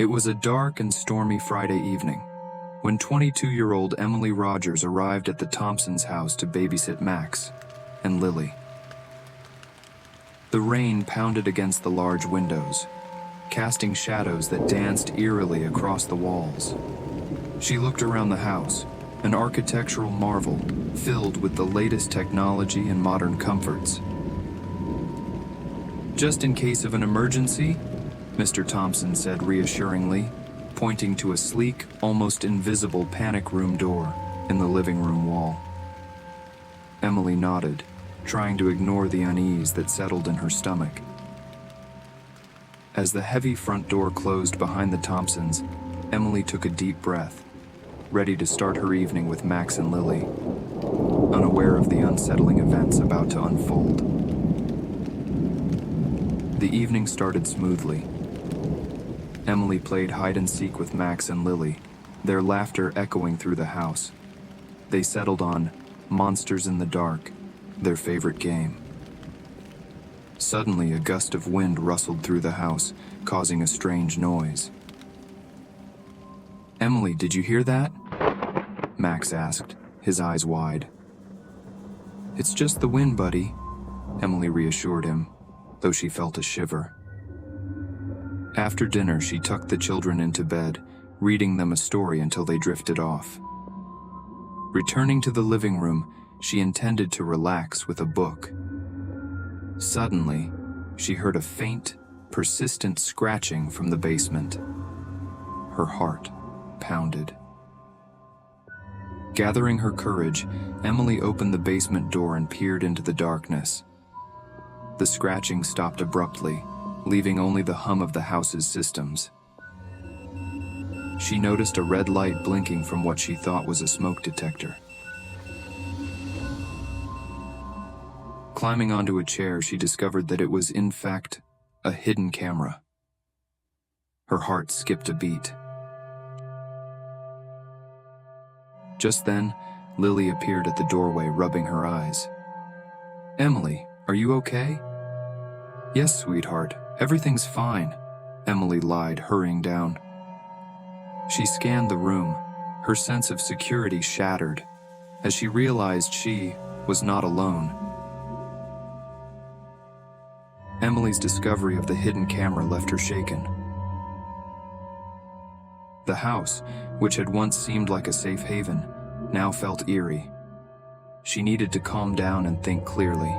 It was a dark and stormy Friday evening when 22-year-old Emily Rogers arrived at the Thompsons' house to babysit Max and Lily. The rain pounded against the large windows, casting shadows that danced eerily across the walls. She looked around the house, an architectural marvel filled with the latest technology and modern comforts. "Just in case of an emergency," Mr. Thompson said reassuringly, pointing to a sleek, almost invisible panic room door in the living room wall. Emily nodded, trying to ignore the unease that settled in her stomach. As the heavy front door closed behind the Thompsons, Emily took a deep breath, ready to start her evening with Max and Lily, unaware of the unsettling events about to unfold. The evening started smoothly. Emily played hide-and-seek with Max and Lily, their laughter echoing through the house. They settled on Monsters in the Dark, their favorite game. Suddenly, a gust of wind rustled through the house, causing a strange noise. "Emily, did you hear that?" Max asked, his eyes wide. "It's just the wind, buddy," Emily reassured him, though she felt a shiver. After dinner, she tucked the children into bed, reading them a story until they drifted off. Returning to the living room, she intended to relax with a book. Suddenly, she heard a faint, persistent scratching from the basement. Her heart pounded. Gathering her courage, Emily opened the basement door and peered into the darkness. The scratching stopped abruptly, leaving only the hum of the house's systems. She noticed a red light blinking from what she thought was a smoke detector. Climbing onto a chair, she discovered that it was, in fact, a hidden camera. Her heart skipped a beat. Just then, Lily appeared at the doorway, rubbing her eyes. "Emily, are you okay?" "Yes, sweetheart, everything's fine," Emily lied, hurrying down. She scanned the room, her sense of security shattered, as she realized she was not alone. Emily's discovery of the hidden camera left her shaken. The house, which had once seemed like a safe haven, now felt eerie. She needed to calm down and think clearly.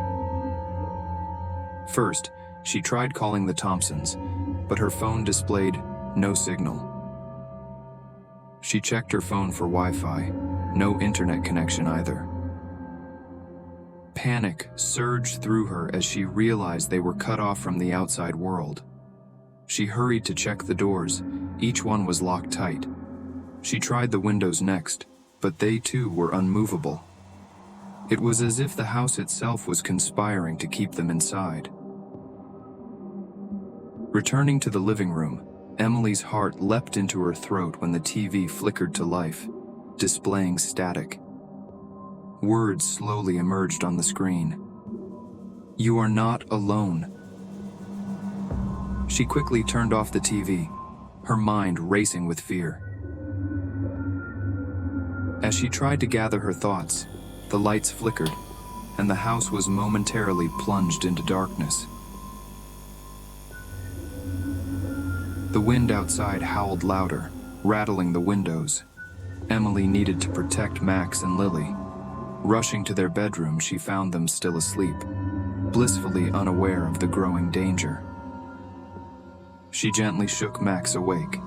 First, she tried calling the Thompsons, but her phone displayed no signal. She checked her phone for Wi-Fi, no internet connection either. Panic surged through her as she realized they were cut off from the outside world. She hurried to check the doors. Each one was locked tight. She tried the windows next, but they too were unmovable. It was as if the house itself was conspiring to keep them inside. Returning to the living room, Emily's heart leapt into her throat when the TV flickered to life, displaying static. Words slowly emerged on the screen. "You are not alone." She quickly turned off the TV, her mind racing with fear. As she tried to gather her thoughts, the lights flickered, and the house was momentarily plunged into darkness. The wind outside howled louder, rattling the windows. Emily needed to protect Max and Lily. Rushing to their bedroom, she found them still asleep, blissfully unaware of the growing danger. She gently shook Max awake.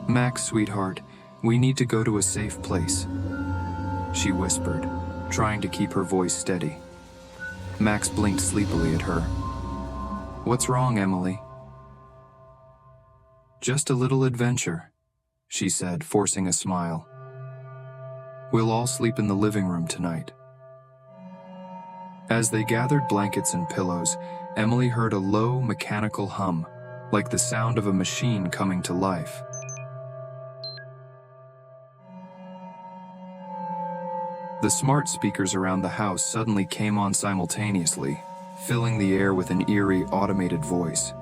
"Max, sweetheart, we need to go to a safe place," she whispered, trying to keep her voice steady. Max blinked sleepily at her. "What's wrong, Emily?" "Just a little adventure," she said, forcing a smile. "We'll all sleep in the living room tonight." As they gathered blankets and pillows, Emily heard a low, mechanical hum, like the sound of a machine coming to life. The smart speakers around the house suddenly came on simultaneously, filling the air with an eerie, automated voice.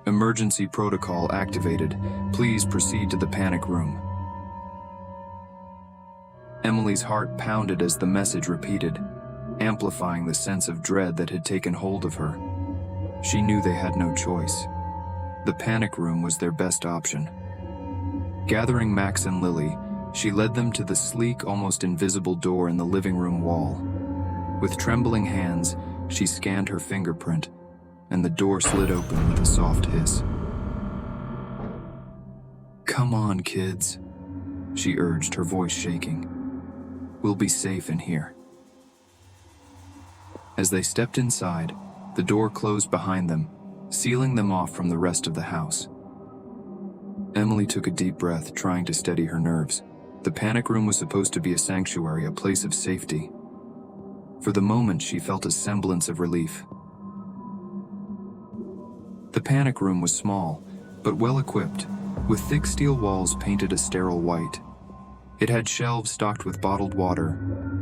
Emergency protocol activated. Please proceed to the panic room. Emily's heart pounded as the message repeated, amplifying the sense of dread that had taken hold of her. She knew they had no choice. The panic room was their best option. Gathering Max and Lily, she led them to the sleek, almost invisible door in the living room wall. With trembling hands, she scanned her fingerprint, and the door slid open with a soft hiss. "Come on, kids," she urged, her voice shaking. "We'll be safe in here." As they stepped inside, the door closed behind them, sealing them off from the rest of the house. Emily took a deep breath, trying to steady her nerves. The panic room was supposed to be a sanctuary, a place of safety. For the moment, she felt a semblance of relief. The panic room was small, but well-equipped, with thick steel walls painted a sterile white. It had shelves stocked with bottled water,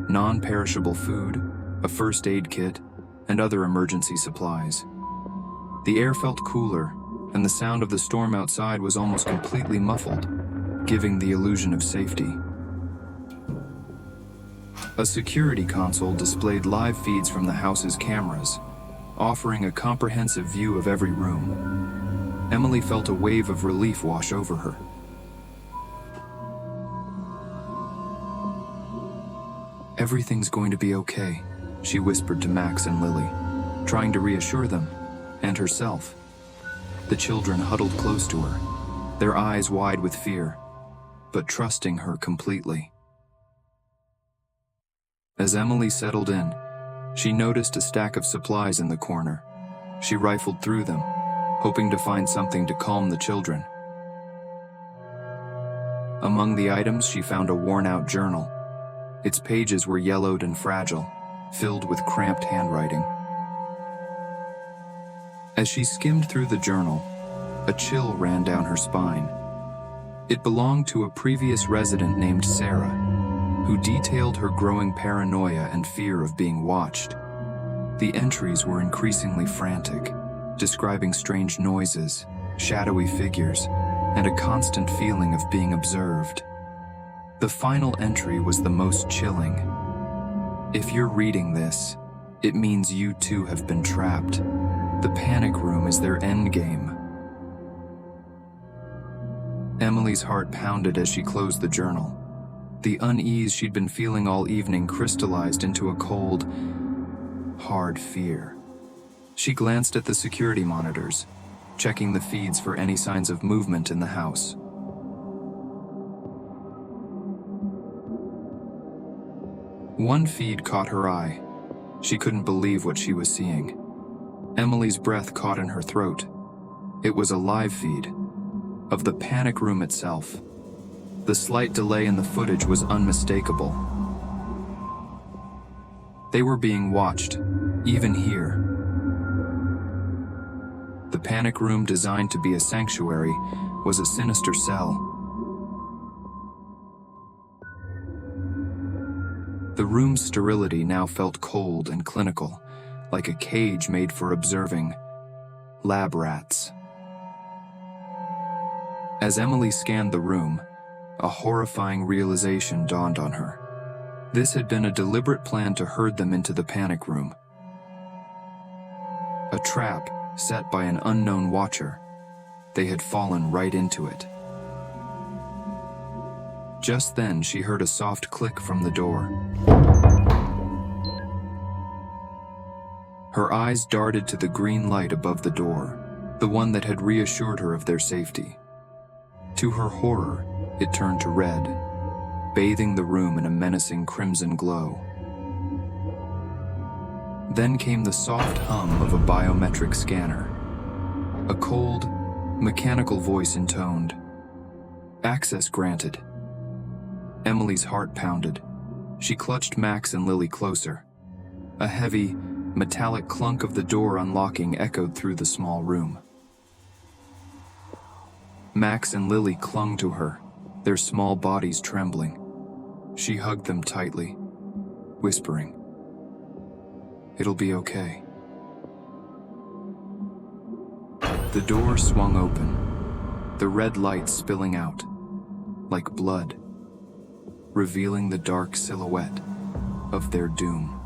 non-perishable food, a first aid kit, and other emergency supplies. The air felt cooler, and the sound of the storm outside was almost completely muffled, giving the illusion of safety. A security console displayed live feeds from the house's cameras, offering a comprehensive view of every room. Emily felt a wave of relief wash over her. "Everything's going to be okay," she whispered to Max and Lily, trying to reassure them, and herself. The children huddled close to her, their eyes wide with fear, but trusting her completely. As Emily settled in, she noticed a stack of supplies in the corner. She rifled through them, hoping to find something to calm the children. Among the items, she found a worn-out journal. Its pages were yellowed and fragile, filled with cramped handwriting. As she skimmed through the journal, a chill ran down her spine. It belonged to a previous resident named Sarah, who detailed her growing paranoia and fear of being watched. The entries were increasingly frantic, describing strange noises, shadowy figures, and a constant feeling of being observed. The final entry was the most chilling. "If you're reading this, it means you too have been trapped. The panic room is their endgame." Emily's heart pounded as she closed the journal. The unease she'd been feeling all evening crystallized into a cold, hard fear. She glanced at the security monitors, checking the feeds for any signs of movement in the house. One feed caught her eye. She couldn't believe what she was seeing. Emily's breath caught in her throat. It was a live feed of the panic room itself. The slight delay in the footage was unmistakable. They were being watched, even here. The panic room, designed to be a sanctuary, was a sinister cell. The room's sterility now felt cold and clinical, like a cage made for observing lab rats. As Emily scanned the room, a horrifying realization dawned on her. This had been a deliberate plan to herd them into the panic room. A trap set by an unknown watcher. They had fallen right into it. Just then, she heard a soft click from the door. Her eyes darted to the green light above the door, the one that had reassured her of their safety. To her horror, it turned to red, bathing the room in a menacing crimson glow. Then came the soft hum of a biometric scanner. A cold, mechanical voice intoned, "Access granted." Emily's heart pounded. She clutched Max and Lily closer. A heavy, metallic clunk of the door unlocking echoed through the small room. Max and Lily clung to her, their small bodies trembling. She hugged them tightly, whispering, "It'll be okay." The door swung open, the red light spilling out, like blood, revealing the dark silhouette of their doom.